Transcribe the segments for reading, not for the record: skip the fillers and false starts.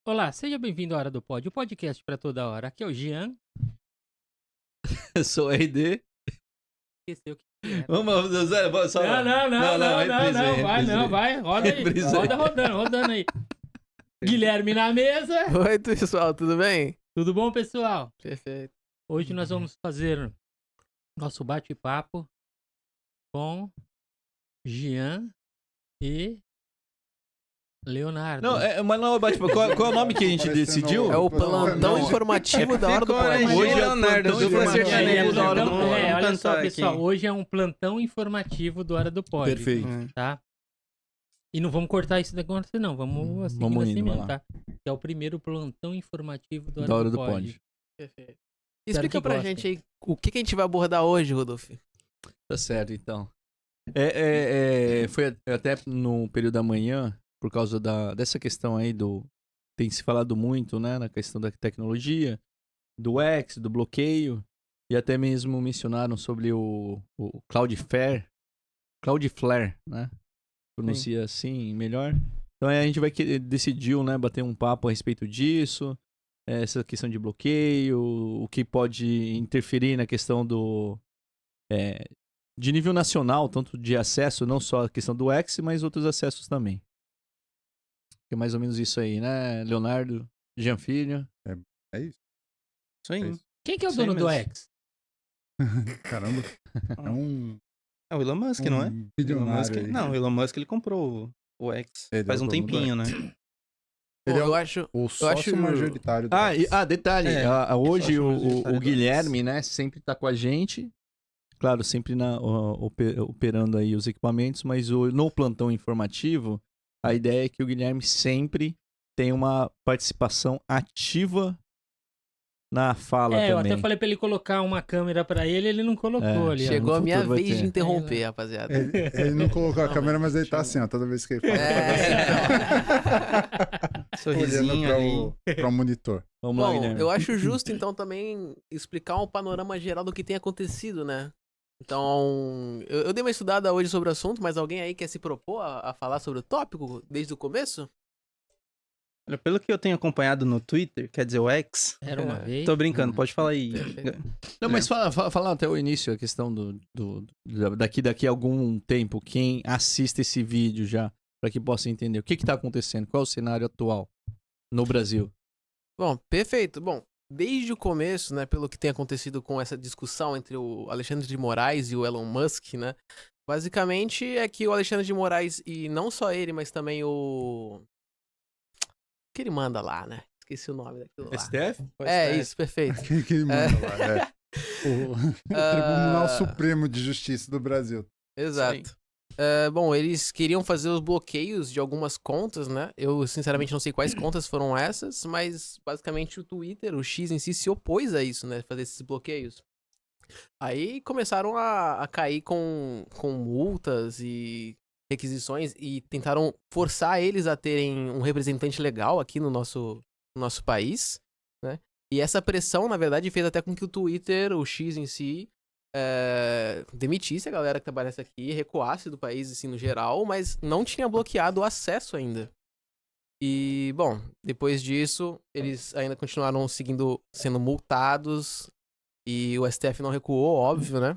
Olá, seja bem-vindo à Hora do Pod, o podcast para toda hora. Aqui é o Jean. Eu sou o RD. Esqueceu o que era. Vamos, Zé, só. Não, vai, roda aí. Reprise aí. Rodando aí. Guilherme na mesa. Oi, pessoal, tudo bem? Tudo bom, pessoal? Perfeito. Hoje nós vamos fazer nosso bate-papo com Jean e Leonardo. Não, mas não, qual é o nome que a gente decidiu? É o plantão informativo da Hora do Pod. Hoje é o Leonardo, plantão dupla informativo sertaneja da Hora do Plantão- Pod. olha só, cantar pessoal, aqui. hoje é um plantão informativo do Hora do Pod. Perfeito. Tá? E não vamos cortar isso daqui não, vamos assim, Vamos assim indo, mesmo, vai lá. tá? Que é o primeiro plantão informativo do Da Hora do Pod. Pod. Perfeito. Espero Explica que pra gostem. gente aí o que a gente vai abordar hoje, Rodolfo. Tá certo, então. Foi até no período da manhã, por causa dessa questão aí tem se falado muito, né, na questão da tecnologia, do X, do bloqueio, e até mesmo mencionaram sobre o Cloudflare, né? Pronuncia assim melhor. Então aí a gente decidiu, né, bater um papo a respeito disso, essa questão de bloqueio, o que pode interferir na questão de nível nacional, tanto de acesso, não só a questão do X, mas outros acessos também. É mais ou menos isso aí, né, Leonardo, Jean Filho? É isso. Isso aí. É isso. Quem que é o Isso aí dono do mesmo. X? Caramba. É um É o Elon Musk, não é? Elon Musk, bilionário aí. não, o Elon Musk ele comprou o X Ele é faz o um dono do tempinho, né? Ele é eu acho... o sócio acho- majoritário do X. Detalhe, É, hoje sócio o majoritário do Guilherme, né, sempre tá com a gente, claro, sempre operando aí os equipamentos, mas no plantão informativo, a ideia é que o Guilherme sempre tem uma participação ativa na fala Eu também. até falei pra ele colocar uma câmera pra ele não colocou ali. ó. Chegou a no minha futuro vai vez ter. de interromper, rapaziada. Ele não colocou a câmera, mas ele tá assim, ó, toda vez que ele fala. Sorrisinho olhando ali. para o monitor. Vamos lá, Bom, Guilherme. eu acho justo, então, também explicar um panorama geral do que tem acontecido, né? Então, eu dei uma estudada hoje sobre o assunto, mas alguém aí quer se propor a falar sobre o tópico desde o começo? Olha, pelo que eu tenho acompanhado no Twitter, quer dizer, o X. Era uma vez. Tô brincando, pode falar aí. Perfeito. Não, mas fala até o início, a questão daqui a algum tempo, quem assiste esse vídeo já, para que possa entender o que tá acontecendo, qual é o cenário atual no Brasil. Bom, perfeito. Bom, desde o começo, né, pelo que tem acontecido com essa discussão entre o Alexandre de Moraes e o Elon Musk, né, basicamente é que o Alexandre de Moraes, e não só ele, mas também o que ele manda lá, né? Esqueci o nome daquilo lá. STF? Isso, perfeito. Quem que ele manda lá? O Tribunal Supremo de Justiça do Brasil. Exato. Bom, eles queriam fazer os bloqueios de algumas contas, né? Eu, sinceramente, não sei quais contas foram essas, mas, basicamente, o Twitter, o X em si, se opôs a isso, né? Fazer esses bloqueios. Aí começaram a cair com multas e requisições e tentaram forçar eles a terem um representante legal aqui no nosso país, né? E essa pressão, na verdade, fez até com que o Twitter, o X em si, demitisse a galera que trabalhasse aqui, recuasse do país, assim, no geral, mas não tinha bloqueado o acesso ainda. E, bom, depois disso, eles ainda continuaram sendo multados e o STF não recuou, óbvio, né?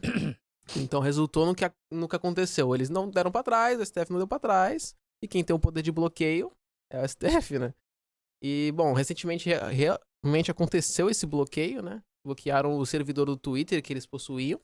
Então resultou no que aconteceu. Eles não deram pra trás, o STF não deu pra trás, e quem tem o poder de bloqueio é o STF, né? E, bom, recentemente realmente aconteceu esse bloqueio, né? Bloquearam o servidor do Twitter que eles possuíam.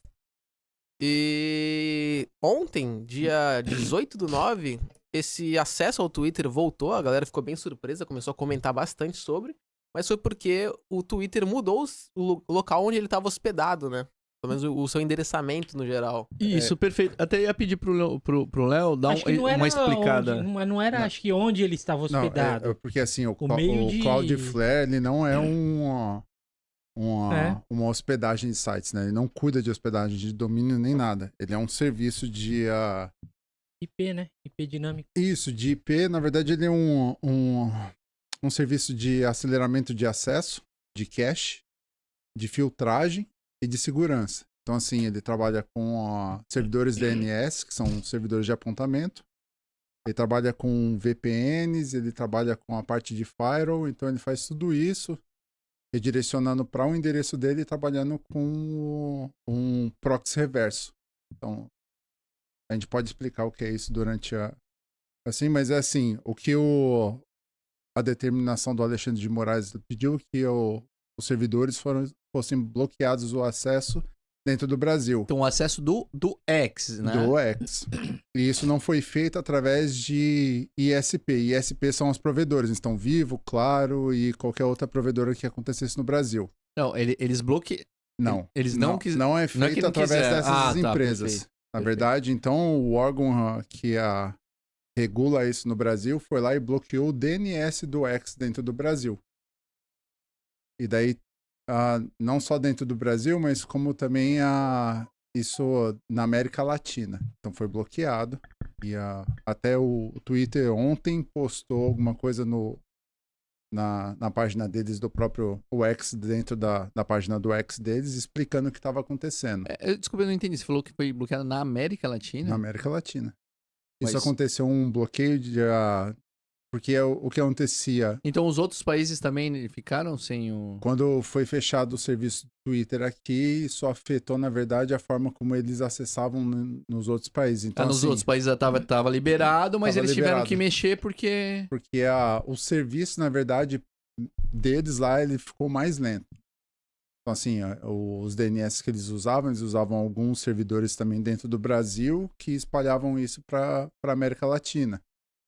E ontem, dia 18/9, esse acesso ao Twitter voltou, a galera ficou bem surpresa, começou a comentar bastante sobre, mas foi porque o Twitter mudou o local onde ele estava hospedado, né? Pelo menos o seu endereçamento no geral. Isso, perfeito. Até ia pedir pro Léo dar Acho que não era uma explicada. não era, acho que onde ele estava hospedado. Não, porque assim, o meio de- Cloudflare, ele não é uma hospedagem de sites, né? Ele não cuida de hospedagem de domínio nem nada. Ele é um serviço de... IP, né? IP dinâmico. Isso, de IP, na verdade, ele é um serviço de aceleramento de acesso, de cache, de filtragem e de segurança. Então, assim, ele trabalha com servidores DNS, que são servidores de apontamento, Ele trabalha com VPNs, ele trabalha com a parte de firewall, então ele faz tudo isso, redirecionando para um endereço dele e trabalhando com um proxy reverso. Então, a gente pode explicar o que é isso durante a... Assim, mas é assim, o que a determinação do Alexandre de Moraes pediu que os servidores fossem bloqueados o acesso dentro do Brasil. Então, o acesso do X, né? Do X. E isso não foi feito através de ISP. ISP são os provedores, então Vivo, Claro e qualquer outra provedora que acontecesse no Brasil. Não, eles bloqueiam. Não. Eles não quis... Não é não feito é que não através quiser. dessas Tá, empresas. perfeito, Na perfeito. verdade, então, o órgão que regula isso no Brasil foi lá e bloqueou o DNS do X dentro do Brasil. E daí, não só dentro do Brasil, mas como também isso na América Latina. Então foi bloqueado. E até o Twitter ontem postou alguma coisa na página deles do próprio X, dentro da página do X deles, explicando o que estava acontecendo Desculpa, eu não entendi. Você falou que foi bloqueado na América Latina? na América Latina. Isso Mas- aconteceu um bloqueio porque o que acontecia Então, os outros países também ficaram sem o... quando foi fechado o serviço do Twitter aqui, isso afetou, na verdade, a forma como eles acessavam nos outros países. Então, nos assim, outros países tava liberado, mas Tava eles tiveram liberado. que mexer porque... porque o serviço, na verdade, deles lá, ele ficou mais lento. Então, assim, os DNS que eles usavam alguns servidores também dentro do Brasil que espalhavam isso para a América Latina.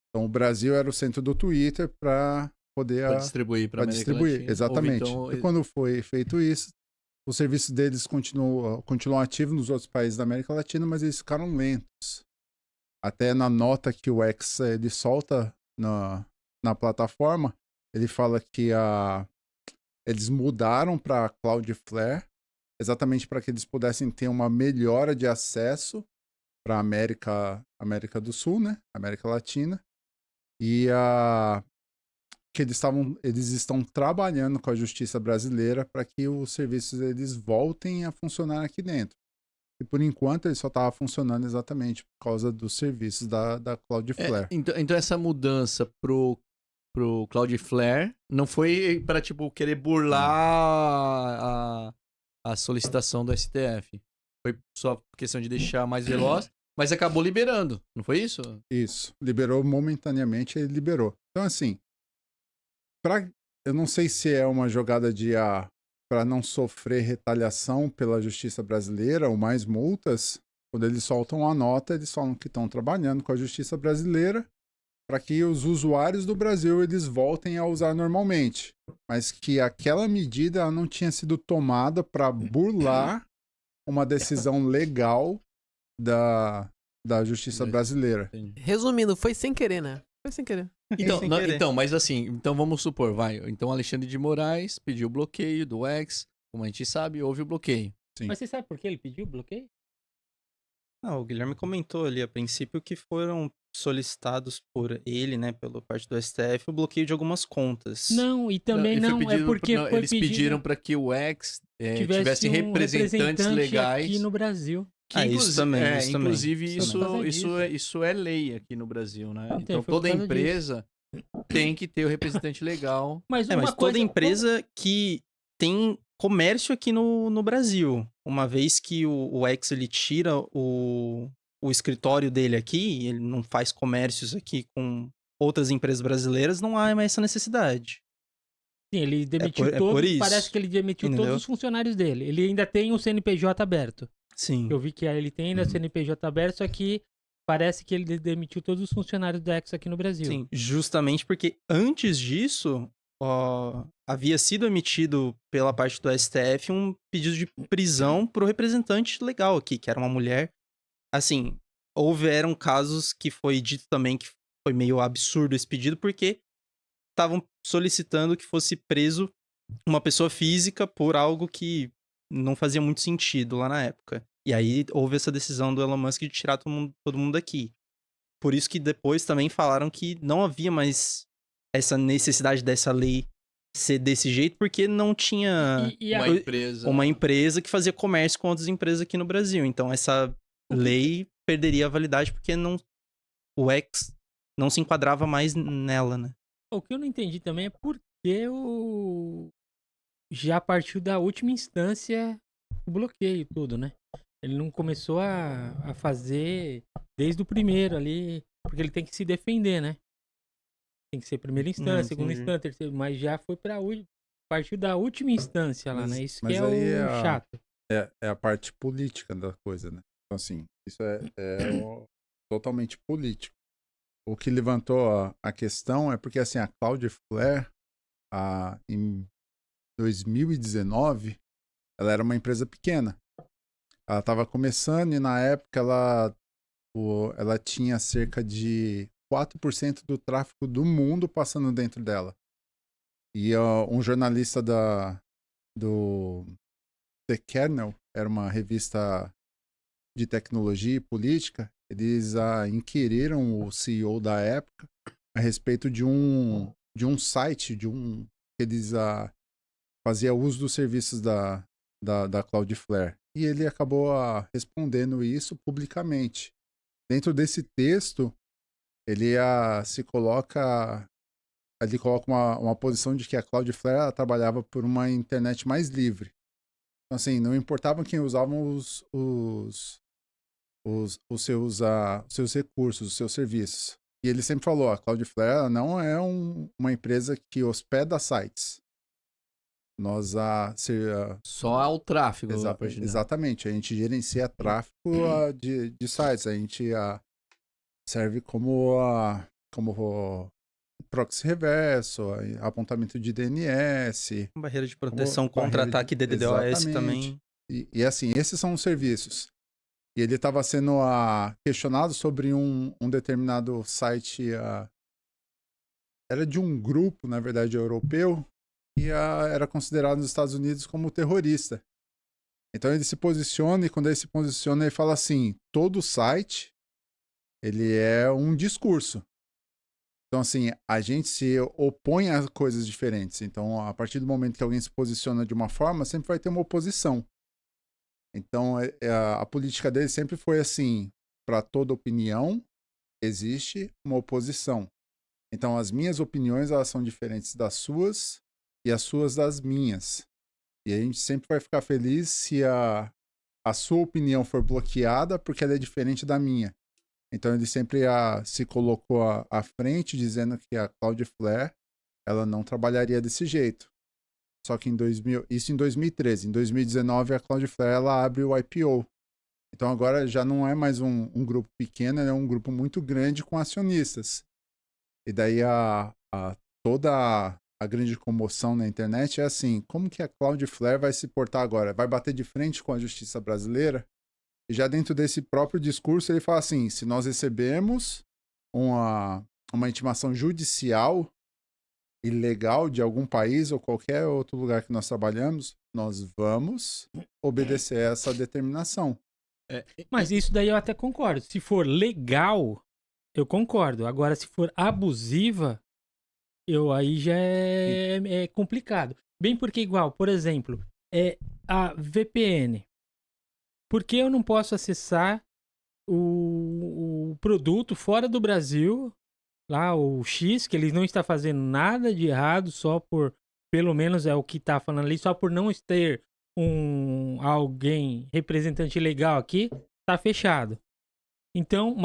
Então, o Brasil era o centro do Twitter para poder Pra distribuir pra para América distribuir. Latina. Exatamente. Houve, então, E quando foi feito isso, o serviço deles continuam ativos nos outros países da América Latina, mas eles ficaram lentos. Até na nota que o X ele solta na plataforma, ele fala que eles mudaram para Cloudflare exatamente para que eles pudessem ter uma melhora de acesso para a América do Sul, né? América Latina. E que eles estão trabalhando com a justiça brasileira para que os serviços eles voltem a funcionar aqui dentro. E por enquanto ele só estava funcionando exatamente por causa dos serviços da Cloudflare. então essa mudança pro Cloudflare não foi para tipo querer burlar a solicitação do STF. Foi só questão de deixar mais veloz, mas acabou liberando, não foi isso? Isso. Liberou momentaneamente, ele liberou. Então, assim, eu não sei se é uma jogada para não sofrer retaliação pela justiça brasileira ou mais multas. Quando eles soltam a nota, eles falam que estão trabalhando com a justiça brasileira para que os usuários do Brasil eles voltem a usar normalmente. Mas que aquela medida ela não tinha sido tomada para burlar uma decisão legal da justiça brasileira. Resumindo, foi sem querer, né? Foi sem querer. Então, Sem querer. mas assim, então vamos supor, vai. Então Alexandre de Moraes pediu o bloqueio do X, como a gente sabe, houve o bloqueio. Sim. Mas você sabe por que ele pediu bloqueio? O Guilherme comentou ali a princípio que foram solicitados por ele, né, pela parte do STF, o bloqueio de algumas contas. Não, e também Ele foi não, é pedido porque foi eles pediram para que o X tivesse um representantes representante legais. aqui no Brasil. Que isso também, isso também. inclusive Isso também. isso é lei aqui no Brasil, né? Então foi por toda causa empresa tem que ter o representante legal. Mas Mas uma toda coisa, empresa que tem comércio aqui no Brasil, uma vez que o X ele tira o escritório dele aqui, ele não faz comércios aqui com outras empresas brasileiras, não há mais essa necessidade. Sim, ele demitiu por todos, isso. parece que ele demitiu Entendeu? todos os funcionários dele. Ele ainda tem o CNPJ aberto. Sim. Eu vi que ele tem ainda o CNPJ aberto, só que parece que ele demitiu todos os funcionários do X aqui no Brasil. Sim, justamente porque antes disso, havia sido emitido pela parte do STF um pedido de prisão pro representante legal aqui, que era uma mulher. Assim, houveram casos que foi dito também que foi meio absurdo esse pedido, porque estavam solicitando que fosse preso uma pessoa física por algo que não fazia muito sentido lá na época. E aí houve essa decisão do Elon Musk de tirar todo mundo daqui. Por isso que depois também falaram que não havia mais essa necessidade dessa lei ser desse jeito, porque não tinha uma empresa que fazia comércio com outras empresas aqui no Brasil. Então essa lei perderia a validade porque o X não se enquadrava mais nela, né? O que eu não entendi também é por que já partiu da última instância o bloqueio tudo, né? Ele não começou a fazer desde o primeiro ali, porque ele tem que se defender, né? Tem que ser primeira instância, segunda entendi. instância, terceira, mas já foi partiu da última instância lá, né? Isso que é aí o chato. é a parte política da coisa, né? Então, assim, isso totalmente político. O que levantou a questão é porque, assim, a Cloudflare, em 2019, ela era uma empresa pequena. Ela estava começando e, na época, ela tinha cerca de 4% do tráfego do mundo passando dentro dela. E um jornalista do The Kernel, era uma revista de tecnologia e política, eles inquiriram o CEO da época a respeito de um site, que eles faziam uso dos serviços da Cloudflare. E ele acabou respondendo isso publicamente. Dentro desse texto, ele coloca uma posição de que a Cloudflare trabalhava por uma internet mais livre. Então, assim, não importava quem usavam os seus recursos, os seus serviços. E ele sempre falou, a Cloudflare não é uma empresa que hospeda sites. Nós Só o tráfego. exatamente, a gente gerencia tráfego de sites, a gente serve como proxy reverso, apontamento de DNS. Barreira de proteção contra ataque DDoS também. E assim, esses são os serviços. E ele estava sendo questionado sobre um determinado site, era de um grupo, na verdade, europeu, e era considerado nos Estados Unidos como terrorista. Então ele se posiciona, e quando ele se posiciona, ele fala assim, todo site, ele é um discurso. Então, assim, a gente se opõe a coisas diferentes. Então, a partir do momento que alguém se posiciona de uma forma, sempre vai ter uma oposição. Então, a política dele sempre foi assim, para toda opinião, existe uma oposição. Então, as minhas opiniões, elas são diferentes das suas e as suas das minhas. E a gente sempre vai ficar feliz se a sua opinião for bloqueada porque ela é diferente da minha. Então, ele sempre se colocou à frente, dizendo que a Cloudflare, ela não trabalharia desse jeito. Só que isso em 2013. Em 2019, a Cloudflare ela abre o IPO. Então agora já não é mais um grupo pequeno, é um grupo muito grande com acionistas. E daí toda a grande comoção na internet é assim, como que a Cloudflare vai se portar agora? Vai bater de frente com a justiça brasileira? E já dentro desse próprio discurso ele fala assim, se nós recebemos uma intimação judicial ilegal de algum país ou qualquer outro lugar que nós trabalhamos, nós vamos obedecer a essa determinação. Mas isso daí eu até concordo. Se for legal, eu concordo. Agora, se for abusiva, aí já é complicado. Bem porque igual, por exemplo, a VPN. Por que eu não posso acessar o produto fora do Brasil, lá o X, que ele não está fazendo nada de errado, só por, pelo menos é o que está falando ali, só por não ter alguém representante legal aqui, tá fechado. Então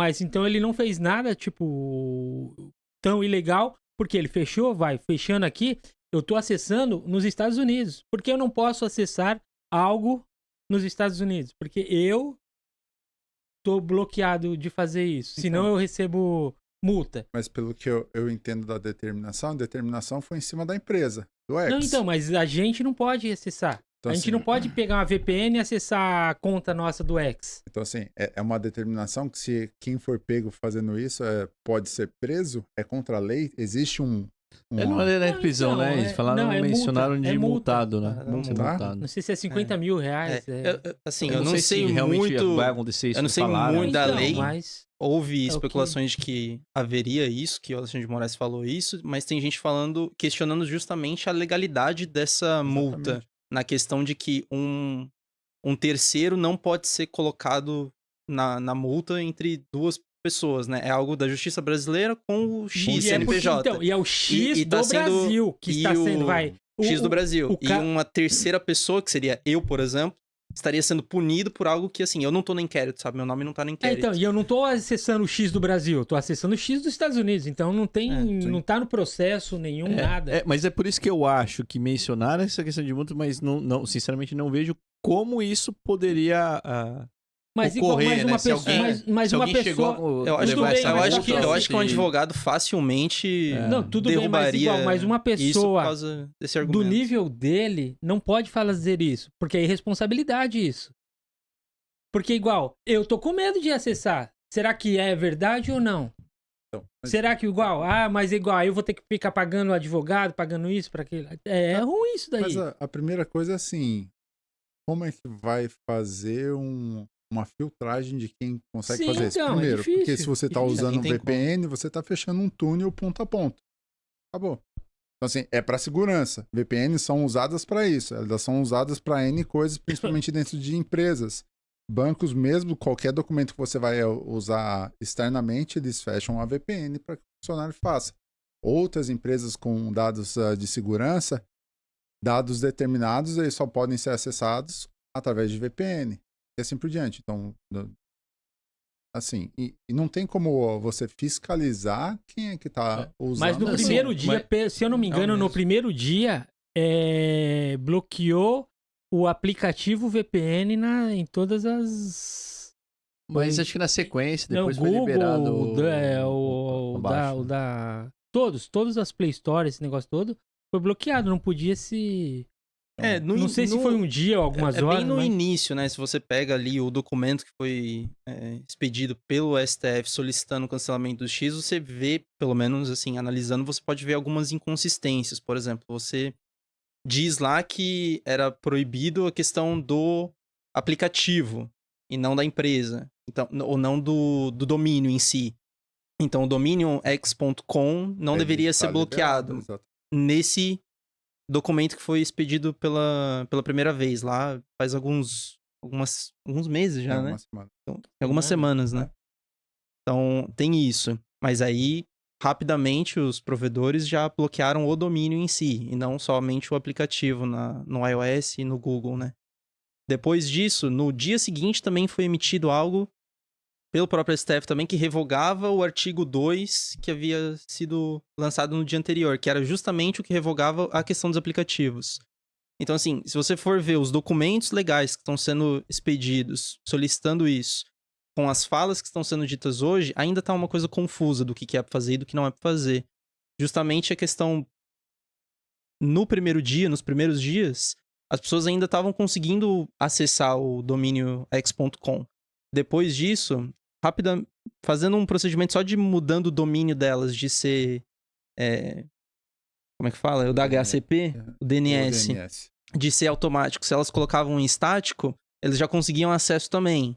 ele não fez nada, tipo, tão ilegal, porque ele fechando aqui, eu tô acessando nos Estados Unidos. Por que eu não posso acessar algo nos Estados Unidos? Porque eu tô bloqueado de fazer isso, senão eu recebo multa. Mas pelo que eu entendo da determinação, a determinação foi em cima da empresa, do X. Não, então, mas a gente não pode acessar. Então, a gente assim, não pode pegar uma VPN e acessar a conta nossa do X. Então, assim, é uma determinação que se quem for pego fazendo isso pode ser preso, é contra a lei, existe não é prisão, então, né? Eles falaram, mencionaram multa, de multa. multado, né? Multar? Não sei se é 50 mil reais. Assim, eu não sei se realmente vai acontecer isso. Eu não sei falaram, muito da Então, lei. mas Houve o especulações de que haveria isso, que o Alexandre de Moraes falou isso, mas tem gente questionando justamente a legalidade dessa multa, na questão de que um terceiro não pode ser colocado na multa entre duas pessoas, né? É algo da Justiça Brasileira com o X E é porque, CNPJ. então, e é o X E do tá sendo- Brasil que está sendo, vai. X do Brasil. o ca- E uma terceira pessoa, que seria eu, por exemplo, estaria sendo punido por algo que, assim, eu não tô no inquérito, sabe? Meu nome não tá no inquérito. Então, e eu não tô acessando o X do Brasil, eu tô acessando o X dos Estados Unidos, então não tem, sim. não tá no processo nenhum, nada. Mas é por isso que eu acho que mencionaram essa questão de multa, mas não, sinceramente não vejo como isso poderia Mas igual ocorrer, mais né? uma Se pessoa, alguém- mas se uma alguém chegou pessoa. a Eu acho, Tudo bem, eu, mas acho não que, só eu acho que um se- advogado facilmente Não, tudo bem, mas derrubaria igual, mas uma isso por pessoa causa desse do argumento. nível dele não pode fazer isso, porque é irresponsabilidade isso. Porque igual, eu tô com medo de acessar. Será que é verdade ou não? Então, mas- Será que igual? Mas igual, aí eu vou ter que ficar pagando o advogado, pagando isso para aquilo. É ruim isso daí. Mas a primeira coisa é assim, como é que vai fazer uma filtragem de quem consegue Sim, fazer isso? então, é Primeiro, porque difícil, se você está difícil. usando um Ninguém tem VPN, você está fechando um túnel ponto a ponto. Acabou. Então, assim, é para segurança. VPNs são usadas para isso. Elas são usadas para N coisas, principalmente dentro de empresas. Bancos mesmo, qualquer documento que você vai usar externamente, eles fecham a VPN para que o funcionário faça. Outras empresas com dados de segurança, dados determinados, eles só podem ser acessados através de VPN. E assim por diante. Então, assim, e não tem como você fiscalizar quem é que está usando. Mas no essa- primeiro dia, se eu não me engano, no mesmo. primeiro dia, bloqueou o aplicativo VPN em todas as. Mas acho que na sequência, depois Não, foi Google, liberado o da. Todas as Play Store, esse negócio todo, foi bloqueado. Não podia se. Não sei se foi um dia ou algumas É horas. bem no mas... início, né? Se você pega ali o documento que foi expedido pelo STF solicitando o cancelamento do X, você vê, pelo menos assim, analisando, você pode ver algumas inconsistências. Por exemplo, você diz lá que era proibido a questão do aplicativo e não da empresa. Então, ou não do domínio em si. Então, o domínio x.com não Ele deveria tá ser bloqueado liberado, exato. nesse documento que foi expedido pela primeira vez lá faz alguns meses já, Tem né? uma semana. Então, algumas semanas, né? Então, tem isso. Mas aí, rapidamente, os provedores já bloquearam o domínio em si, e não somente o aplicativo no iOS e no Google, né? Depois disso, no dia seguinte também foi emitido algo pelo próprio STF também que revogava o artigo 2 que havia sido lançado no dia anterior, que era justamente o que revogava a questão dos aplicativos. Então, assim, se você for ver os documentos legais que estão sendo expedidos, solicitando isso, com as falas que estão sendo ditas hoje, ainda tá uma coisa confusa do que é pra fazer e do que não é pra fazer. Justamente a questão... No primeiro dia, nos primeiros dias, as pessoas ainda estavam conseguindo acessar o domínio x.com. Depois disso, fazendo um procedimento só de mudando o domínio delas de ser... como é que fala? O da HCP? O DNS. O DNS. De ser automático. Se elas colocavam em estático, eles já conseguiam acesso também.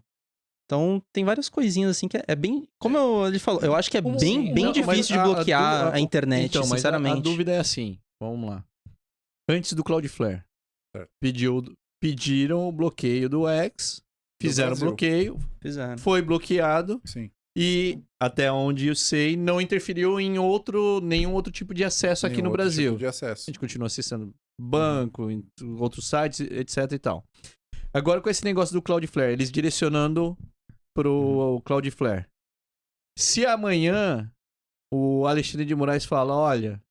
Então, tem várias coisinhas assim que é bem... Como ele falou, eu acho que é bem Não, mas difícil de bloquear a internet, então, mas sinceramente. a dúvida é assim, vamos lá. Antes do Cloudflare, Certo. pediram o bloqueio do X, fizeram o Brasil. bloqueio, Fizeram. foi bloqueado Sim. e, até onde eu sei, não interferiu em nenhum outro tipo de acesso aqui Nenhum no outro Brasil. tipo de acesso. A gente continua acessando banco, outros sites, etc e tal. Agora com esse negócio do Cloudflare, eles direcionando pro Cloudflare. Se amanhã o Alexandre de Moraes fala, olha,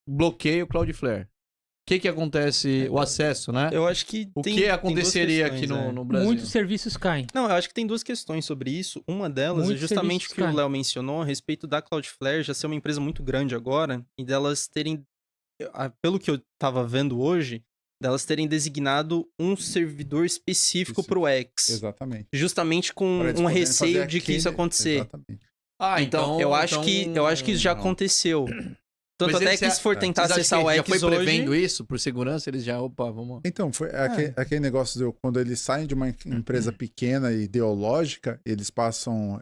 bloqueia o Cloudflare. O que acontece? O acesso, né? Eu acho que O tem que duas aconteceria questões, aqui no Brasil? Muitos serviços caem. Não, eu acho que tem duas questões sobre isso. Uma delas é Muitos justamente o serviços que o caem. Léo mencionou a respeito da Cloudflare já ser uma empresa muito grande agora e delas terem, pelo que eu tava vendo hoje, delas terem designado um servidor específico pro X. Exatamente. Justamente com Pra eles um poderem receio fazer de que isso aquele- acontecer. Exatamente. Então, eu acho que isso já não. aconteceu. Tanto Mas até eles que já- se for tentar Vocês acham acessar que o já X foi hoje... prevendo isso por segurança? Eles já, vamos... Então, foi aquele negócio de quando eles saem de uma empresa pequena e ideológica, eles passam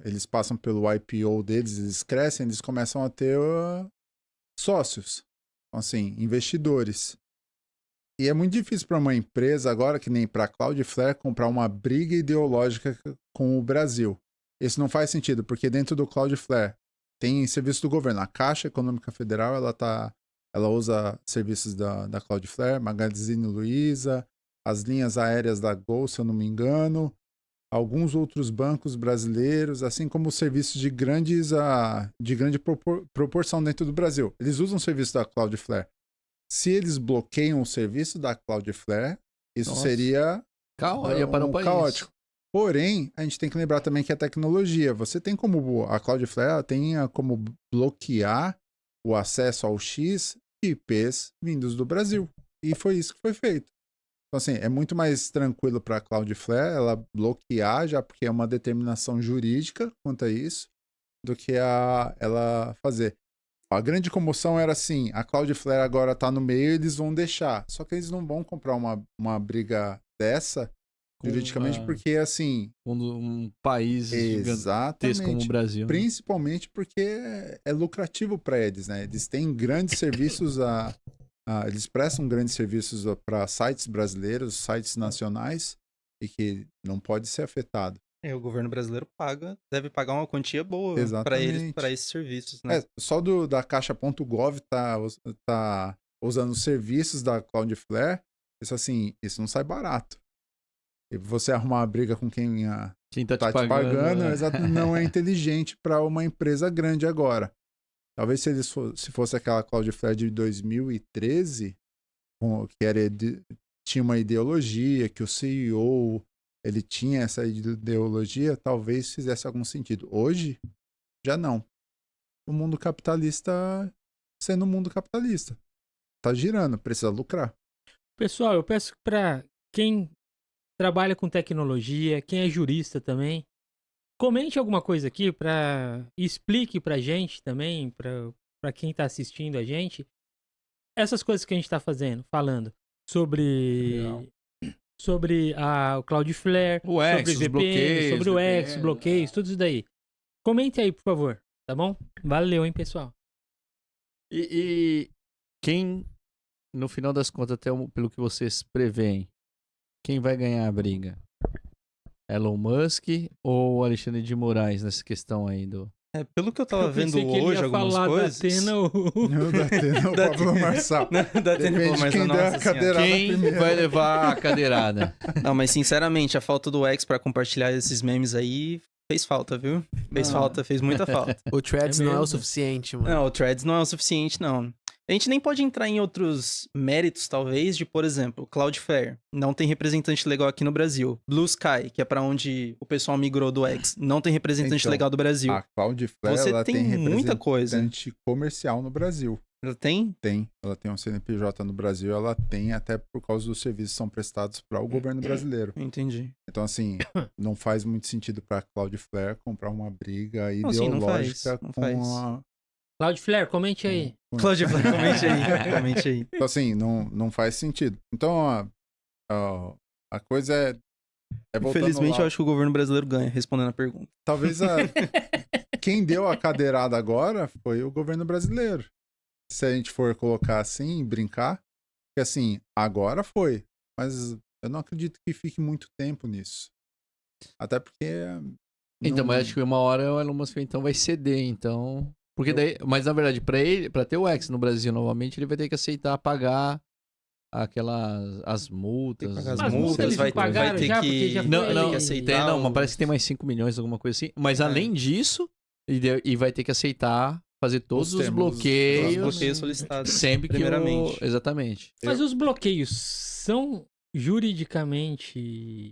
pelo IPO deles, eles crescem, eles começam a ter sócios, então, assim, investidores. E é muito difícil para uma empresa agora, que nem para a Cloudflare, comprar uma briga ideológica com o Brasil. isso não faz sentido, porque dentro do Cloudflare tem serviço do governo. A Caixa Econômica Federal, ela usa serviços da Cloudflare, Magazine Luiza, as linhas aéreas da Gol, se eu não me engano, alguns outros bancos brasileiros, assim como serviços de grande proporção dentro do Brasil. Eles usam o serviço da Cloudflare. Se eles bloqueiam o serviço da Cloudflare, isso seria caótico. Porém, a gente tem que lembrar também que a tecnologia, a Cloudflare tem como bloquear o acesso ao X de IPs vindos do Brasil. E foi isso que foi feito. Então, assim, é muito mais tranquilo para a Cloudflare ela bloquear, já porque é uma determinação jurídica quanto a isso, do que ela fazer. A grande comoção era assim, a Cloudflare agora está no meio, eles vão deixar. Só que eles não vão comprar uma briga dessa juridicamente, porque assim... Um país gigantesco como o Brasil. Principalmente porque é lucrativo para eles, né? Eles têm grandes serviços eles prestam grandes serviços para sites brasileiros, sites nacionais, e que não pode ser afetado. O governo brasileiro deve pagar uma quantia boa para eles, para esses serviços, né? Só da Caixa.gov tá usando os serviços da Cloudflare, isso não sai barato. E você arrumar uma briga com quem tá te pagando não é inteligente para uma empresa grande agora. Talvez se fosse aquela Cloudflare de 2013, que tinha uma ideologia, que o CEO ele tinha essa ideologia, talvez fizesse algum sentido. Hoje, já não. O mundo capitalista, sendo um mundo capitalista, tá girando, precisa lucrar. Pessoal, eu peço para quem trabalha com tecnologia, quem é jurista também, comente alguma coisa aqui explique pra gente também, pra quem tá assistindo a gente, essas coisas que a gente tá falando sobre o Cloudflare, o X, sobre VPN, bloqueios, sobre o X, bloqueios, tudo isso daí. Comente aí, por favor, tá bom? Valeu, hein, pessoal. E quem, no final das contas, até pelo que vocês preveem, quem vai ganhar a briga? Elon Musk ou Alexandre de Moraes nessa questão aí do... Pelo que eu tava vendo hoje, algumas coisas... Da Atena, o Pablo Marçal. Da Atena, o Pablo Marçal, nossa. Quem vai levar a cadeirada? Não, mas sinceramente, a falta do X pra compartilhar esses memes aí fez falta, viu? Fez muita falta. O Threads não é o suficiente, mano. Não, o Threads não é o suficiente, não. A gente nem pode entrar em outros méritos, talvez, de, por exemplo, Cloudflare. Não tem representante legal aqui no Brasil. Blue Sky, que é pra onde o pessoal migrou do X. Não tem representante legal do Brasil. A Cloudflare, ela tem muita coisa. Representante comercial no Brasil. Ela tem? Tem. Ela tem um CNPJ no Brasil. Ela tem até por causa dos serviços que são prestados para o governo brasileiro. Entendi. Então, assim, não faz muito sentido pra Cloudflare comprar uma briga Não ideológica faz. Cloudflare, comente aí. Cloudflare, comente aí. Então, assim, não faz sentido. Então, a coisa é voltando Infelizmente, lá. eu acho que o governo brasileiro ganha, respondendo a pergunta. Talvez quem deu a cadeirada agora foi o governo brasileiro. Se a gente for colocar assim, brincar, que assim, agora foi. Mas eu não acredito que fique muito tempo nisso. Até porque... Então, mas acho que uma hora o Elon Musk então vai ceder, então... Porque daí, mas na verdade, pra ter o X no Brasil novamente, ele vai ter que aceitar pagar as multas. As multas, vai ter já, que... já não, aceitar. Não, mas parece que tem mais 5 milhões, alguma coisa assim. Mas além disso, e vai ter que aceitar fazer todos os bloqueios solicitados. Sempre que primeiramente. Exatamente. Mas os bloqueios são juridicamente...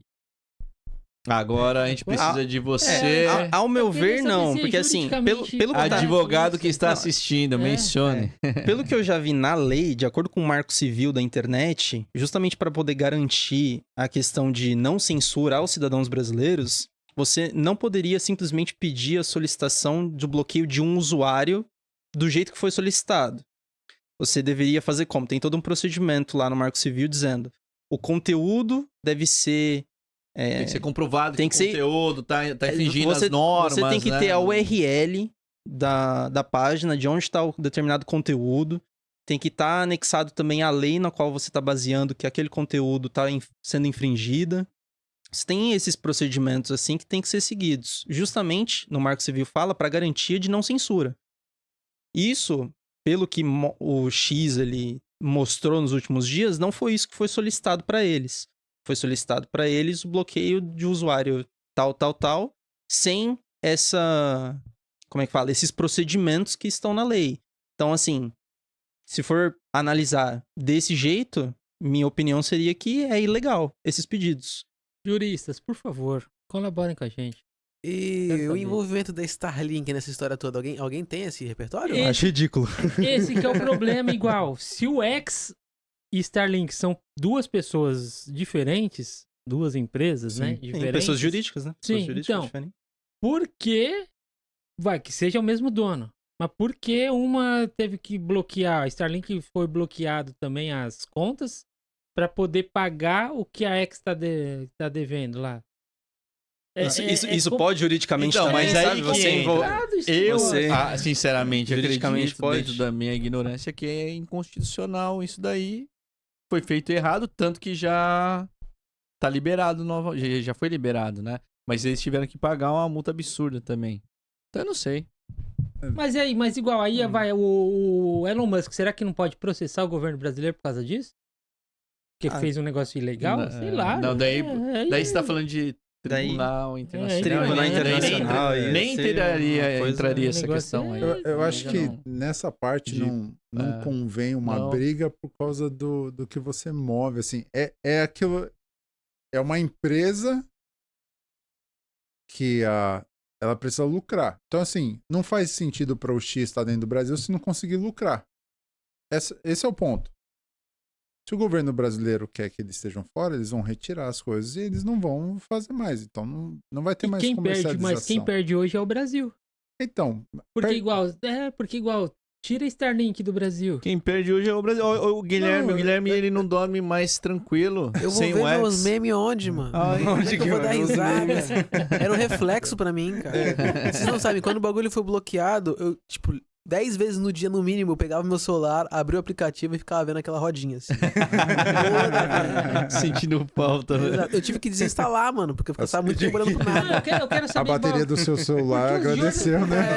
Agora a gente precisa de você. Ao meu ver, não. Porque assim, pelo que advogado que está assistindo, mencione. Pelo que eu já vi na lei, de acordo com o Marco Civil da internet, justamente para poder garantir a questão de não censura aos cidadãos brasileiros, você não poderia simplesmente pedir a solicitação do bloqueio de um usuário do jeito que foi solicitado. Você deveria fazer como? Tem todo um procedimento lá no Marco Civil dizendo o conteúdo deve ser... tem que ser comprovado tem que o conteúdo tá infringindo as normas. Você tem que ter a URL da página, de onde está o determinado conteúdo. Tem que estar anexado também a lei na qual você está baseando que aquele conteúdo está sendo infringida. têm esses procedimentos assim que tem que ser seguidos. Justamente, no Marco Civil fala, para garantia de não censura. Isso, pelo que o X ele mostrou nos últimos dias, não foi isso que foi solicitado para eles. Foi solicitado para eles o bloqueio de usuário tal, sem essa... Como é que fala? Esses procedimentos que estão na lei. Então, assim, se for analisar desse jeito, minha opinião seria que é ilegal esses pedidos. Juristas, por favor, colaborem com a gente. E Quero o saber. envolvimento da Starlink nessa história toda, alguém tem esse repertório? Esse- Acho ridículo. Esse que é o problema igual. Se o X e Starlink são duas pessoas diferentes, duas empresas, Sim. né? Sim, Diferentes. Pessoas jurídicas, né? Sim, Pessoas jurídicas então. diferentes. Por que vai que seja o mesmo dono? Mas por que uma teve que bloquear? A Starlink foi bloqueado também as contas para poder pagar o que a X tá devendo lá. Isso pode juridicamente Então, também, mas aí sabe? que Você entra. complicado isso, Eu, Você- sinceramente, Juridicamente acredito, pode. dentro da minha ignorância, que é inconstitucional isso daí. Foi feito errado, tanto que já tá liberado, já foi liberado, né? Mas eles tiveram que pagar uma multa absurda também. Então eu não sei. Mas aí, mas igual, aí vai o Elon Musk, será que não pode processar o governo brasileiro por causa disso? Porque Ah, fez um negócio ilegal? não, Sei lá. não, daí você tá falando de Daí- tribunal internacional. Tribunal nem- internacional, nem, ia nem ser entraria, uma coisa- entraria essa negócio questão aí. Eu acho Já que não- nessa parte de- não convém uma não. briga por causa do que você move, assim. É aquilo... É uma empresa que ela precisa lucrar. Então, assim, não faz sentido para o X estar dentro do Brasil se não conseguir lucrar. Esse é o ponto. Se o governo brasileiro quer que eles estejam fora, eles vão retirar as coisas e eles não vão fazer mais. Então, não vai ter E mais quem comercialização. perde, mas quem perde hoje é o Brasil. Então, Porque per- igual, tira Starlink do Brasil. Quem perde hoje é o Brasil. O Guilherme, Não, o Guilherme ele não dorme mais tranquilo. Eu vou sem ver o X. meus memes onde, mano? Ai, Como é que eu vou dar meus risada? memes? Era um reflexo pra mim, cara. Vocês não sabem, quando o bagulho foi bloqueado, eu, tipo, 10 vezes no dia no mínimo, eu pegava meu celular, abria o aplicativo e ficava vendo aquela rodinha, assim. Sentindo falta, né? Exato. Eu tive que desinstalar, mano, porque eu ficava muito tempo olhando pro nada. Eu quero a saber bateria igual, do seu celular Porque os agradeceu, né?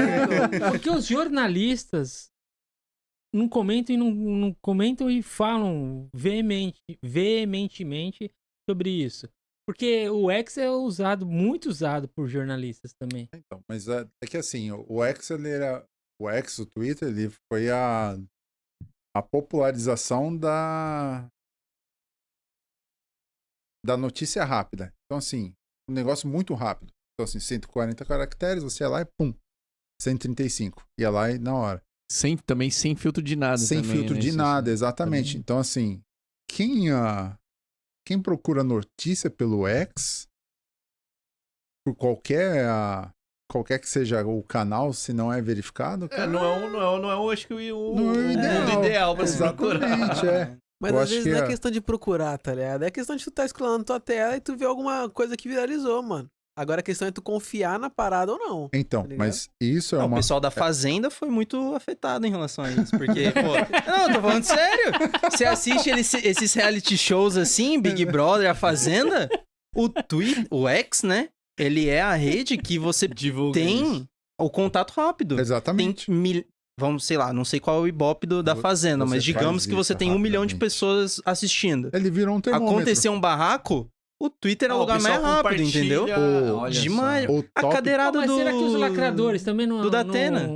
porque os jornalistas não comentam não comentam e falam veementemente sobre isso. Porque o X é muito usado por jornalistas também. Então, mas é que assim, o X, o Twitter, ele foi a popularização da notícia rápida. Então, assim, um negócio muito rápido. Então, assim, 140 caracteres, você ia lá e pum, 135. Ia lá e na hora. Também sem filtro de nada. Sem também, filtro né? de Isso, nada, assim. exatamente. Também. Então, assim, quem procura notícia pelo X, por qualquer que seja o canal, se não é verificado, cara, Não é acho que o Não é o ideal. ideal pra se procurar. exatamente, é. Mas Eu às acho vezes que não é é. questão de procurar, tá ligado? É questão de tu tá scrollando tua tela e tu vê alguma coisa que viralizou, mano. Agora a questão é tu confiar na parada ou não. Então, Tá ligado? mas isso é Não, o uma... pessoal da Fazenda foi muito afetado em relação a isso. Porque, pô. Não, eu tô falando sério. Você assiste esses reality shows assim, Big Brother, a Fazenda, o X, né? Ele é a rede que você Divulga isso. tem o contato rápido. Exatamente. Tem vamos, sei lá, não sei qual é o Ibope da Fazenda, Você mas digamos faz que você isso tem 1 milhão de rapidamente. pessoas assistindo. Ele virou um termômetro. Aconteceu um barraco, o Twitter é o Ah, lugar mais pessoal rápido, entendeu? compartilha, olha só. Demais. O A top... cadeirada Mas do... será que os lacradores também do Datena.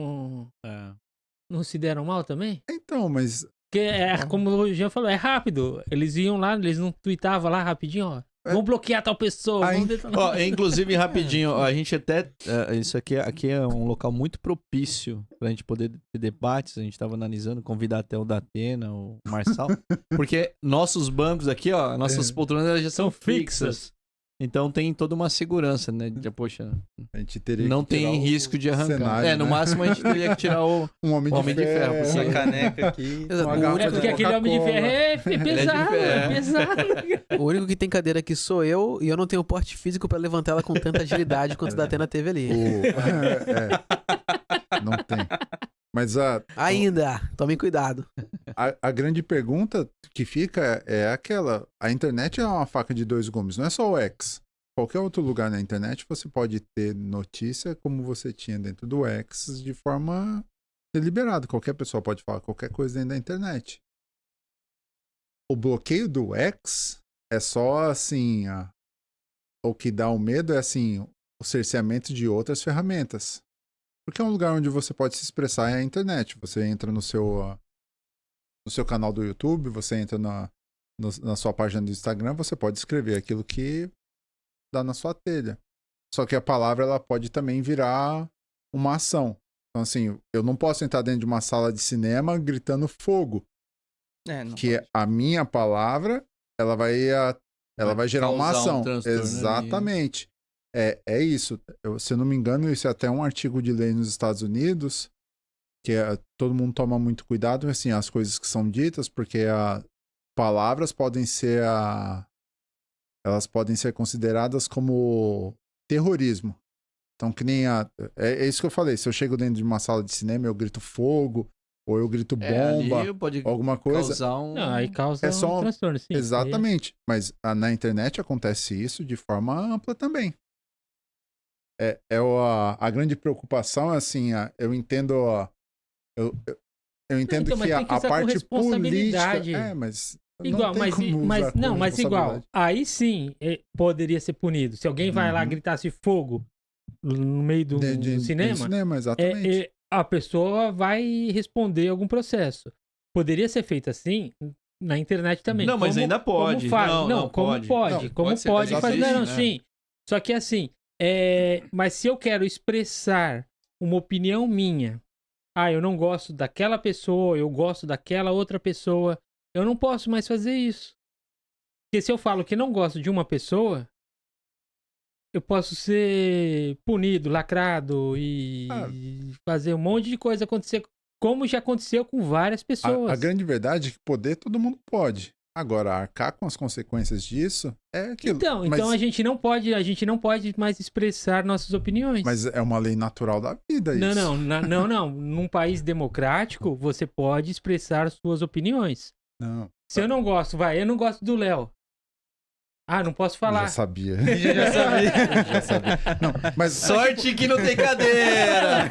não se deram mal também? Então, mas... Porque, como o Jean falou, é rápido. Eles iam lá, eles não tweetavam lá rapidinho, ó. Vamos bloquear tal pessoa. Aí- Vamos detonar. Ó, inclusive, rapidinho, ó, a gente até. Isso aqui é um local muito propício pra gente poder ter debates. A gente tava analisando, convidar até o Datena, o Marçal. Porque nossos bancos aqui, ó, nossas poltronas elas já são fixas. Então tem toda uma segurança, né? Poxa, A gente teria não que tirar tem o risco de arrancar. cenário, No né? máximo a gente teria que tirar o. Um homem Homem de de ferro, ferro. por Essa caneca aqui. Exato. Uma O garrafa É único, porque aquele homem de ferro é pesado, ferro. é pesado. o único que tem cadeira aqui sou eu e eu não tenho porte físico pra levantar ela com tanta agilidade quanto o Datena teve ali. Não tem. Mas Ainda, tomem cuidado. a grande pergunta que fica é aquela: a internet é uma faca de dois gumes, não é só o X. qualquer outro lugar na internet, você pode ter notícia como você tinha dentro do X de forma deliberada. Qualquer pessoa pode falar qualquer coisa dentro da internet. O bloqueio do X é só assim, o que dá o medo é assim, o cerceamento de outras ferramentas. Porque é um lugar onde você pode se expressar é a internet. Você entra no seu canal do YouTube, você entra na sua página do Instagram, você pode escrever aquilo que dá na sua telha. Só que a palavra ela pode também virar uma ação. Então assim, eu não posso entrar dentro de uma sala de cinema gritando fogo. Não Que pode. a minha palavra, ela vai gerar uma causar um ação. transtorno ali. Exatamente. É isso. Se eu não me engano, isso é até um artigo de lei nos Estados Unidos, que todo mundo toma muito cuidado, assim, as coisas que são ditas, porque palavras podem ser elas podem ser consideradas como terrorismo. Então, que nem é isso que eu falei. Se eu chego dentro de uma sala de cinema, eu grito fogo, ou eu grito bomba, ali pode alguma coisa. causar um... Não, aí causa É só um transtorno, sim. Exatamente. Mas na internet acontece isso de forma ampla também. A grande preocupação é assim, eu entendo eu entendo então, mas que tem que a usar com parte responsabilidade. política... mas Igual, não tem como usar com mas igual. responsabilidade. Aí sim poderia ser punido. Se alguém vai lá Uhum. gritasse fogo no meio do Do cinema, exatamente. a pessoa vai responder algum processo. Poderia ser feito assim na internet também. Não, mas ainda pode. Como faz? Não, como pode. pode. Não, Como pode ser pode que fazer. existe, Não, né? sim. Só que assim, mas se eu quero expressar uma opinião minha, eu não gosto daquela pessoa, eu gosto daquela outra pessoa, eu não posso mais fazer isso. Porque se eu falo que não gosto de uma pessoa, eu posso ser punido, lacrado e fazer um monte de coisa acontecer, como já aconteceu com várias pessoas. A grande verdade é que poder todo mundo pode. Agora, arcar com as consequências disso é aquilo. Então a gente não pode mais expressar nossas opiniões. Mas é uma lei natural da vida isso. Não. Num país democrático, você pode expressar suas opiniões. Não. Se eu não gosto, eu não gosto do Léo. Não posso falar. Já sabia. Já sabia. Já sabia. Não, mas Sorte que não tem cadeira!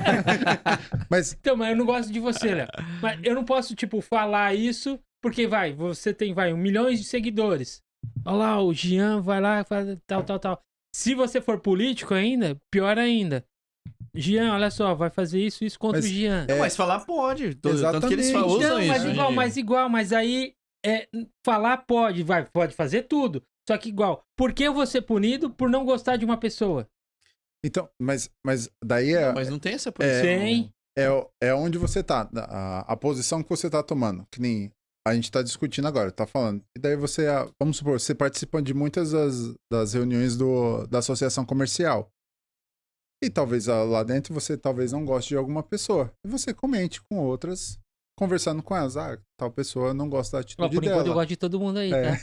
mas Então, mas eu não gosto de você, Léo. Mas eu não posso, falar isso, porque você tem, milhões de seguidores. Olha lá, o Jean vai lá, faz tal. Se você for político ainda, pior ainda. Jean, olha só, vai fazer isso contra o Jean. Não, mas falar pode. Tanto que eles Exatamente. usam isso. Mas igual, mas aí falar pode fazer tudo. Só que igual, por que eu vou ser punido por não gostar de uma pessoa? então, mas daí Mas não tem essa posição. Tem. é onde você tá, a posição que você tá tomando, que nem a gente tá discutindo agora, tá falando. E daí você, vamos supor, você participa de muitas das reuniões da associação comercial. E talvez lá dentro você talvez não goste de alguma pessoa. E você comente com outras, conversando com elas. Tal pessoa não gosta da atitude Por dela. enquanto eu gosto de todo mundo aí, tá?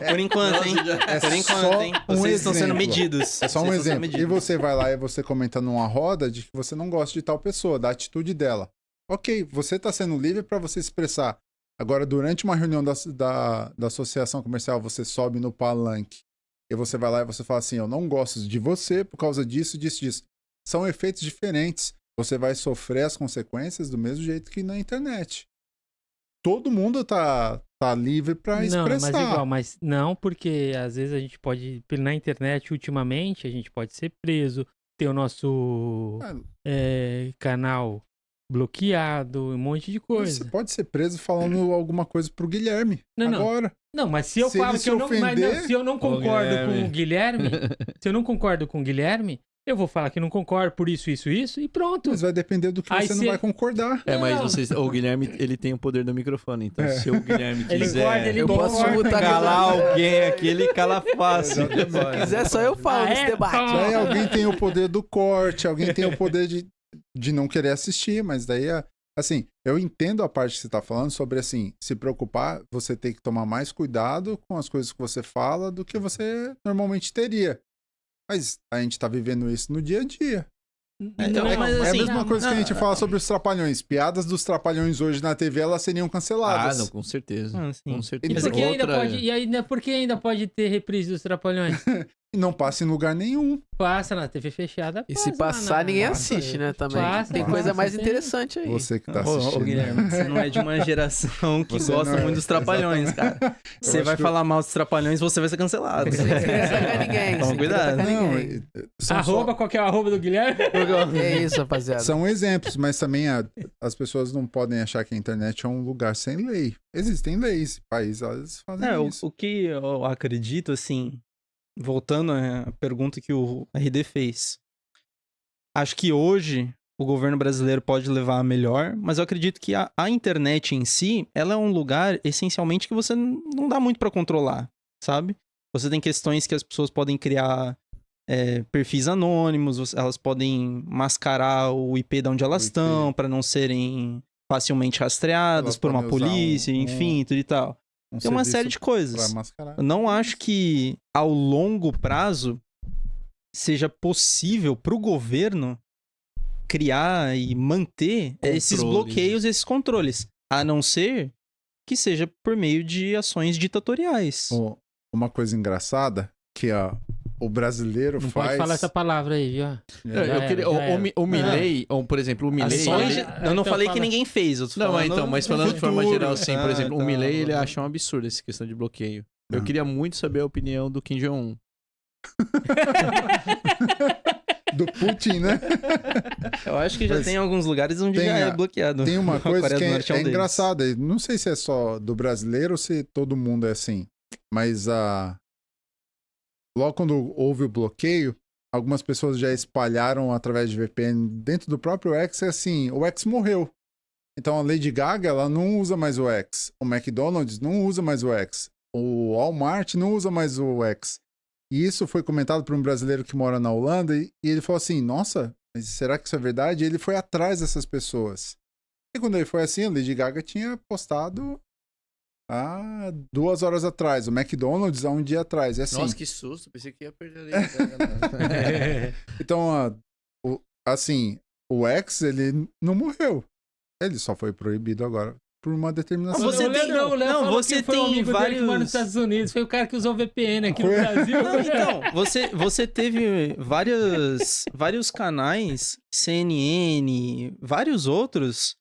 Por enquanto, hein? Por enquanto, hein? um Vocês estão sendo exemplo. medidos. É só um Vocês estão sendo exemplo. E medidos. você vai lá e você comenta numa roda de que você não gosta de tal pessoa, da atitude dela. Ok, você tá sendo livre para você expressar. Agora, durante uma reunião da associação comercial, você sobe no palanque e você vai lá e você fala assim, eu não gosto de você por causa disso. São efeitos diferentes. Você vai sofrer as consequências do mesmo jeito que na internet. Todo mundo tá livre para expressar. Não, mas igual, mas não, porque às vezes a gente pode, na internet, ultimamente, a gente pode ser preso, ter o nosso canal bloqueado, um monte de Mas coisa. você pode ser preso falando alguma coisa pro Guilherme. Não. Agora. Não, mas se eu Se falo ele que se eu não, ofender- se eu não concordo Guilherme. com o Guilherme, se eu não concordo com o Guilherme, eu vou falar que não concordo por isso e pronto. Mas vai depender do que Aí você não se- vai concordar. Mas Não. o Guilherme, ele tem o poder do microfone. Então, se o Guilherme Ele quiser guarda, ele Eu posso concorda. botar calar alguém aqui, ele cala fácil. Se quiser, só eu falo nesse debate. Daí alguém tem o poder do corte, alguém tem o poder de não querer assistir, mas daí, assim, eu entendo a parte que você tá falando sobre, assim, se preocupar, você tem que tomar mais cuidado com as coisas que você fala do que você normalmente teria. Mas a gente tá vivendo isso no dia a dia. Então, Não, mas É a assim, mesma coisa que a gente fala sobre os Trapalhões. Piadas dos Trapalhões hoje na TV, elas seriam canceladas. Não, com certeza. Ah, sim. Com E certeza. por que ainda pode ter reprise dos Trapalhões? E não passa em lugar nenhum. Passa na TV fechada. E se passa passar, na- ninguém passa, assiste, né? Também. Passa, Tem passa, coisa mais tem- interessante aí. Você que tá Ô, assistindo. Guilherme, você não é de uma geração que Você gosta não é- muito dos Trapalhões, cara. Você acho vai que- falar mal dos Trapalhões, você vai ser cancelado. Não é ninguém. Toma sem cuidado. treta com Não, ninguém. são Arroba, qual que é o arroba do Guilherme? É isso, rapaziada. São exemplos, mas também as pessoas não podem achar que a internet é um lugar sem lei. Existem leis, países elas fazem isso. O que eu acredito, assim, voltando à pergunta que o RD fez. Acho que hoje o governo brasileiro pode levar a melhor, mas eu acredito que a internet em si, ela é um lugar, essencialmente, que você não dá muito pra controlar, sabe? Você tem questões que as pessoas podem criar perfis anônimos, elas podem mascarar o IP de onde elas IP. estão, pra não serem facilmente rastreadas Elas por uma podem usar polícia, enfim, tudo e tal. Tem uma série de coisas. Pra mascarar. Eu não acho que ao longo prazo seja possível pro governo criar e manter esses Controles. bloqueios, esses controles. A não ser que seja por meio de ações ditatoriais. Uma coisa engraçada que o brasileiro Não faz. pode falar essa palavra aí, viu? Eu queria, o Milei, ou, por exemplo, o Milei... Ações ele- Eu não Então falei que fala- ninguém fez. Eu tô Não, falando então, mas do falando de forma futuro. geral, assim, por exemplo, o tá. Milei, ele acha um absurdo essa questão de bloqueio. Eu queria muito saber a opinião do Kim Jong-un. Do Putin, né? Eu acho que já Mas tem alguns lugares onde tem já é a- bloqueado. Tem uma A coisa Coreia que do Norte é um deles. engraçada. e Não sei se é só do brasileiro ou se todo mundo é assim. Mas logo quando houve o bloqueio, algumas pessoas já espalharam através de VPN dentro do próprio X, assim, o X morreu. Então a Lady Gaga, ela não usa mais o X. O McDonald's não usa mais o X. O Walmart não usa mais o X. E isso foi comentado por um brasileiro que mora na Holanda e ele falou assim, nossa, mas será que isso é verdade? E ele foi atrás dessas pessoas. E quando ele foi assim, a Lady Gaga tinha postado há 2 horas atrás. O McDonald's há um dia atrás. É assim. Nossa, que susto. Pensei que ia perder a Lady Então, assim, o X, ele não morreu. Ele só foi proibido agora por uma determinação. Ah, você O Léo tem- não, o Léo não, falou você que foi um tem amigo dele que mora vários- nos Estados Unidos. Foi o cara que usou VPN aqui no Foi. Brasil. Não, então, você teve vários canais, CNN, vários outros,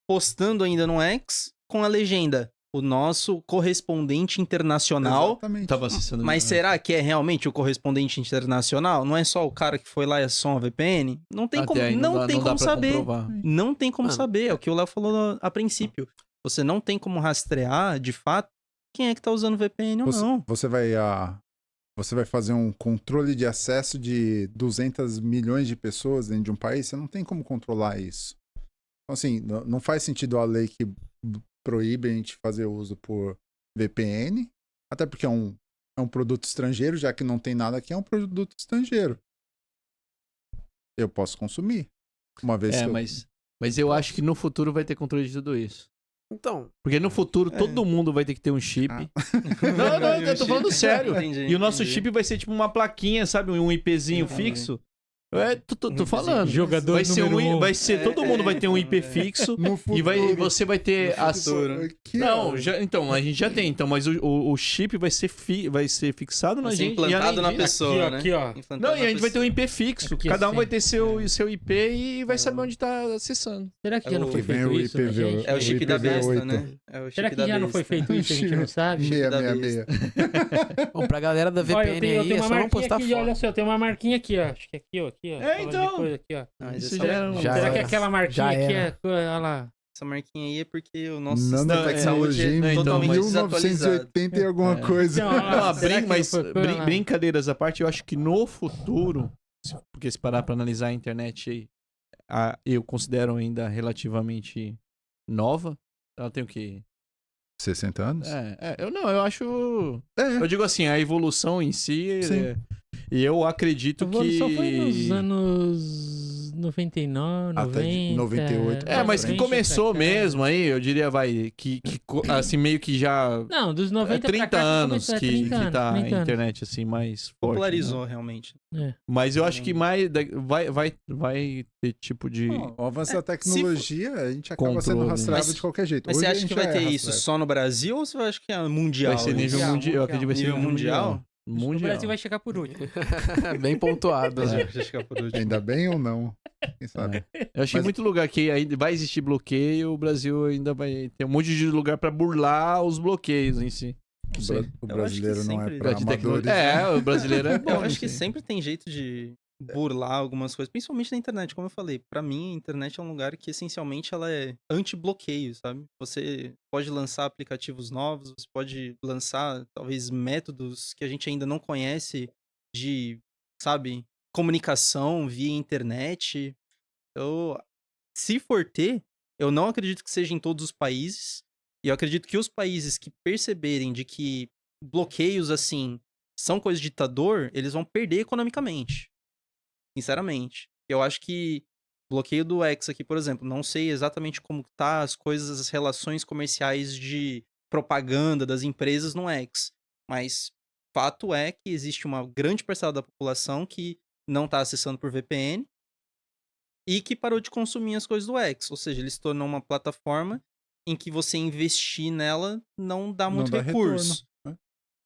postando ainda no X com a legenda, o nosso correspondente internacional. Exatamente. Tava acessando... Mas será que é realmente o correspondente internacional? Não é só o cara que foi lá e é só uma VPN? Não tem Até como, aí não dá- tem dá como pra saber. comprovar. Não tem como Mano, saber, é o que o Léo falou a princípio. Você não tem como rastrear, de fato, quem é que tá usando VPN ou não. Você vai fazer um controle de acesso de 200 milhões de pessoas dentro de um país, você não tem como controlar isso. Então, assim, não faz sentido a lei que proíbe a gente fazer uso por VPN, até porque é um produto estrangeiro, já que não tem nada aqui, é um produto estrangeiro. Eu posso consumir. Uma vez que Mas eu acho que no futuro vai ter controle de tudo isso. Então, Porque no futuro todo mundo vai ter que ter um chip. Ah. Não, eu tô falando sério. Entendi, E o nosso entendi. chip vai ser tipo uma plaquinha, sabe? Um IPzinho Entendi. fixo. Tô falando. Jogador Vai ser número um. vai ser todo mundo vai ter um IP fixo no futuro, e você vai ter que Não, é- então, a gente já tem, então, mas o chip vai ser fixado na Vai ser gente. implantado na além disso- pessoa, né? Aqui, ó. Implantado Não, e na a gente vai ter um pessoa. IP fixo. Aqui, Cada um assim. vai ter seu IP e vai saber onde tá acessando. Será que já não É foi o- vem feito o isso, né, IPv8. gente? É o chip da besta, 8. né? É o Será chip que da já não foi besta. feito isso? A gente não sabe. Meia, da meia, besta. meia. bom, pra galera da Olha, VPN eu tenho aí, é uma só não marquinha postar aqui, foto. olha só, tem uma marquinha aqui, ó. Acho que é aqui, ó. Aqui, ó. É, Falando então. de coisa aqui, ó. Não, mas Isso essa, já era um- Já Será que era. aquela marquinha Já aqui era. é. Olha lá. essa marquinha aí é porque o nosso Nano sistema de saúde tecnologia é em então, totalmente mas desatualizado. 1980 e alguma É. coisa. Então, ó, Não, será que não mas foi- olha lá. brincadeiras à parte, eu acho que no futuro, porque se parar pra analisar a internet, eu considero ainda relativamente nova. Ela tem o quê? 60 anos? Eu acho. É. Eu digo assim, a evolução em si. Sim. E eu acredito A evolução que. foi nos anos 99, Até de 90. 98 É, mas que 90 começou pra cá. mesmo aí, eu diria, vai, assim, meio que já. Não, dos 90 pra 30 cá anos começou, que, 30 que tá anos, a 30 anos. internet, assim, mais forte. Popularizou, né? realmente. É. Mas eu acho que mais. Vai ter tipo de. O avanço da tecnologia, a gente acaba sendo Controle. rastreado Mas- de qualquer jeito. Mas Hoje você a acha gente que vai já ter é isso rastreado. só no Brasil ou você acha que é mundial? Vai ser nível isso? mundial. Eu acredito que vai ser Nível mundial? O mundial. Brasil vai chegar por último. Bem pontuado. né? Deixa eu chegar por último. Ainda bem ou não? Quem sabe? Eu achei Mas- muito lugar que ainda vai existir bloqueio, o Brasil ainda vai ter um monte de lugar pra burlar os bloqueios em si. O, sei. bra- o Eu acho que brasileiro não é sempre- pra De tecnologia. amadores. né? O brasileiro é bom. Eu acho que assim. sempre tem jeito de burlar algumas coisas, principalmente na internet, como eu falei. Pra mim, a internet é um lugar que essencialmente ela é anti-bloqueio, sabe? Você pode lançar aplicativos novos, você pode lançar talvez métodos que a gente ainda não conhece de, sabe, comunicação via internet. Eu, se for ter, eu não acredito que seja em todos os países. E eu acredito que os países que perceberem de que bloqueios assim são coisa de ditador, eles vão perder economicamente. Sinceramente. Eu acho que bloqueio do X aqui, por exemplo, não sei exatamente como tá as coisas, as relações comerciais de propaganda das empresas no X, mas fato é que existe uma grande parcela da população que não tá acessando por VPN e que parou de consumir as coisas do X, ou seja, ele se tornou uma plataforma em que você investir nela não dá muito dá recurso. retorno, né?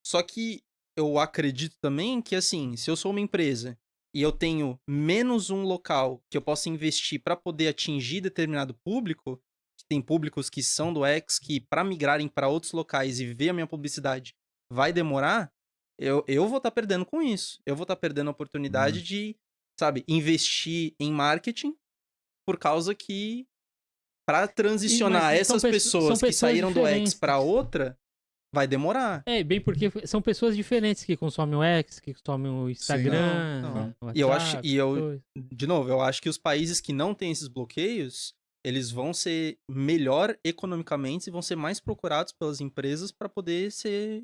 Só que eu acredito também que, assim, se eu sou uma empresa e eu tenho menos um local que eu possa investir para poder atingir determinado público, que tem públicos que são do X, que para migrarem para outros locais e ver a minha publicidade vai demorar, eu vou estar perdendo com isso. Eu vou estar perdendo a oportunidade de, sabe, investir em marketing por causa que para transicionar Mas são essas são pessoas que pessoas saíram do X diferentes. para outra, vai demorar. É, bem porque são pessoas diferentes que consomem o X, que consomem o Instagram, Não. o E eu WhatsApp, acho- e eu- coisa. De novo, eu acho que os países que não têm esses bloqueios, eles vão ser melhor economicamente e vão ser mais procurados pelas empresas para poder ser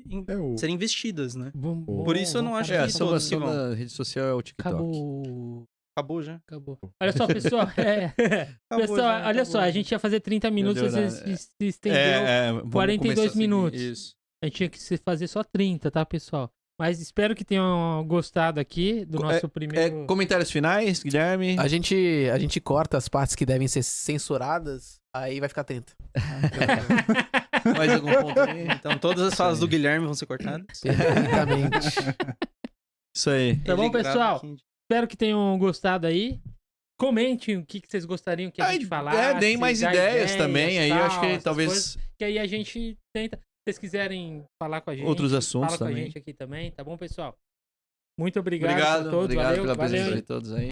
serem investidas, né? Por isso eu não acho É, a que todos salvação que vão. da rede social é o TikTok. Acabou. Acabou já. Acabou. Olha só, pessoal. Acabou Pessoal, já, olha acabou só, a já. gente ia fazer 30 minutos, Deu vocês horário, se estendeu. Vamos 42 começar a seguir. minutos. Isso. A gente tinha que fazer só 30, tá, pessoal? Mas espero que tenham gostado aqui do nosso primeiro... Comentários finais, Guilherme? A gente corta as partes que devem ser censuradas, aí vai ficar 30. Mais algum ponto aí? Então todas as falas do Guilherme vão ser cortadas. Perfeitamente. Isso aí. Tá bom, Ele grava pessoal? aqui. Espero que tenham gostado aí. Comentem o que vocês gostariam que a gente falasse. Deem mais dá ideias também. Aí eu acho que essas talvez coisas, que aí a gente tenta. Se vocês quiserem falar com a gente, outros assuntos fala com a também. gente aqui também, tá bom, pessoal? Muito obrigado, Obrigado, a todos. obrigado Valeu, pela valeu. presença de todos aí.